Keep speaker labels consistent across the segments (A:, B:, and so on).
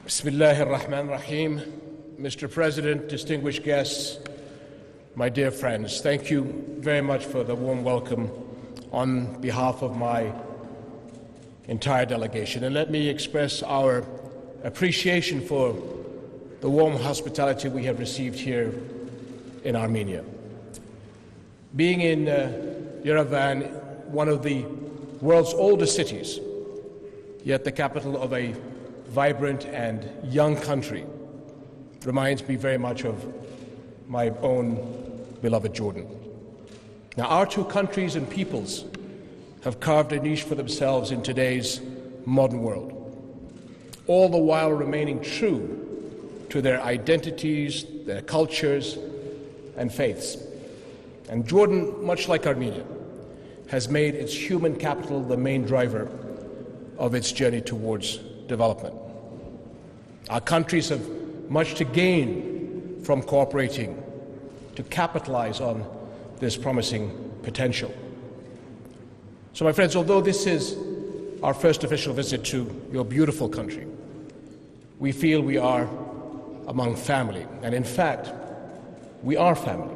A: Bismillah ar-Rahman ar-Rahim. Mr. President, distinguished guests, my dear friends, thank you very much for the warm welcome on behalf of my entire delegation. And let me express our appreciation for the warm hospitality we have received here in Armenia. Being in Yerevan, one of the world's oldest cities, yet the capital of a vibrant and young country, reminds me very much of my own beloved Jordan. Now, our two countries and peoples have carved a niche for themselves in today's modern world, all the while remaining true to their identities, their cultures, and faiths. And Jordan, much like Armenia, has made its human capital the main driver of its journey towards development. Our countries have much to gain from cooperating to capitalize on this promising potential. So, my friends, although this is our first official visit to your beautiful country, we feel we are among family, and in fact, we are family.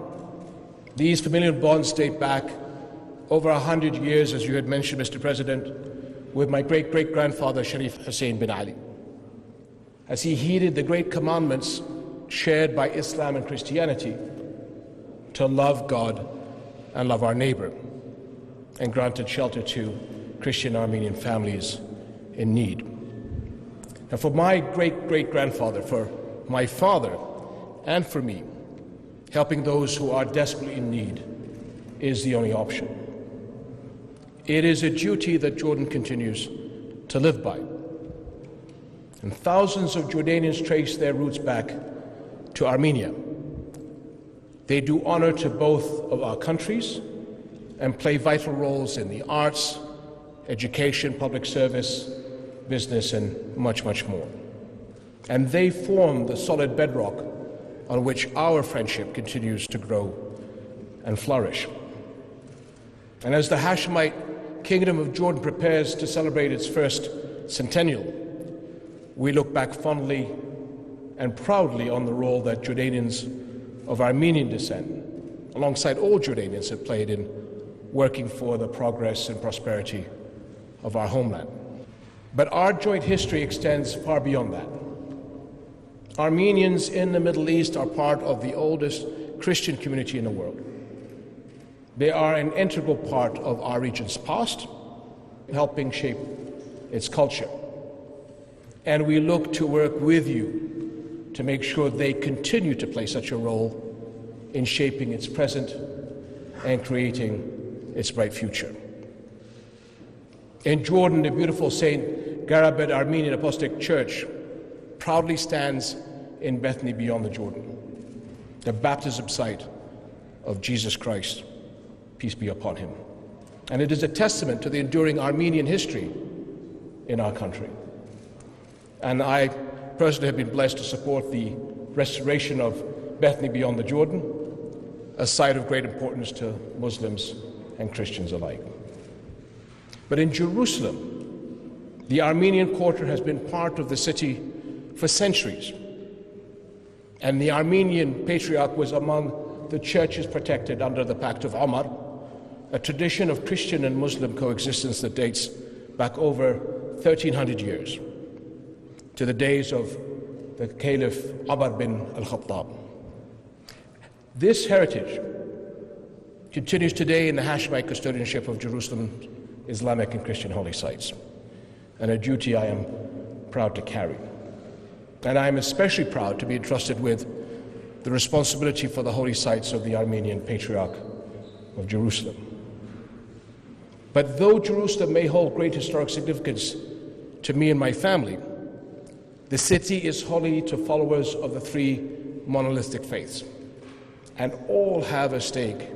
A: These familial bonds date back over 100 years, as you had mentioned, Mr. President, with my great-great-grandfather, Sharif Hussein bin Ali, as he heeded the great commandments shared by Islam and Christianity to love God and love our neighbor, and granted shelter to Christian Armenian families in need. Now, for my great-great-grandfather, for my father, and for me, helping those who are desperately in need is the only option. It is a duty that Jordan continues to live by. And thousands of Jordanians trace their roots back to Armenia. They do honor to both of our countries and play vital roles in the arts, education, public service, business, and much, much more. And they form the solid bedrock on which our friendship continues to grow and flourish. And as the Hashemite Kingdom of Jordan prepares to celebrate its first centennial, we look back fondly and proudly on the role that Jordanians of Armenian descent, alongside all Jordanians, have played in working for the progress and prosperity of our homeland. But our joint history extends far beyond that. Armenians in the Middle East are part of the oldest Christian community in the world. They are an integral part of our region's past, helping shape its culture. And we look to work with you to make sure they continue to play such a role in shaping its present and creating its bright future. In Jordan, the beautiful St. Garabed Armenian Apostolic Church proudly stands in Bethany beyond the Jordan, the baptism site of Jesus Christ, peace be upon him. And it is a testament to the enduring Armenian history in our country. And I personally have been blessed to support the restoration of Bethany beyond the Jordan, a site of great importance to Muslims and Christians alike. But in Jerusalem, the Armenian quarter has been part of the city for centuries. And the Armenian Patriarch was among the churches protected under the Pact of Omar, a tradition of Christian and Muslim coexistence that dates back over 1,300 years, to the days of the Caliph Umar bin al-Khattab. This heritage continues today in the Hashemite custodianship of Jerusalem's Islamic and Christian holy sites, and a duty I am proud to carry. And I am especially proud to be entrusted with the responsibility for the holy sites of the Armenian Patriarch of Jerusalem. But though Jerusalem may hold great historic significance to me and my family, the city is holy to followers of the three monolithic faiths, and all have a stake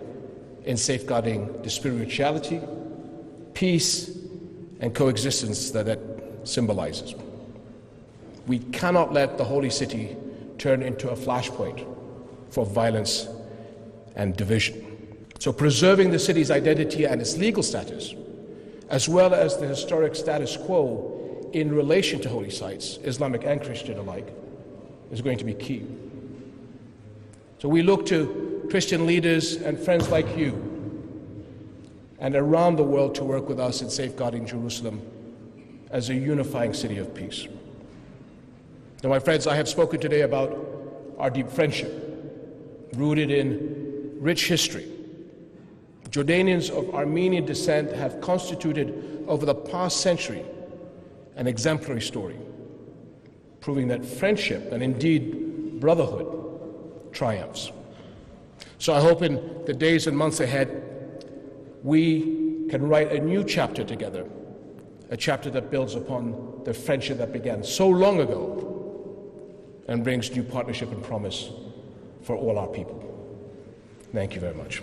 A: in safeguarding the spirituality, peace, and coexistence that it symbolizes. We cannot let the holy city turn into a flashpoint for violence and division. So preserving the city's identity and its legal status, as well as the historic status quo, in relation to holy sites, Islamic and Christian alike, is going to be key. So we look to Christian leaders and friends like you and around the world to work with us in safeguarding Jerusalem as a unifying city of peace. Now, my friends, I have spoken today about our deep friendship, rooted in rich history. Jordanians of Armenian descent have constituted over the past century an exemplary story, proving that friendship and indeed brotherhood triumphs. So I hope in the days and months ahead we can write a new chapter together, a chapter that builds upon the friendship that began so long ago and brings new partnership and promise for all our people. Thank you very much.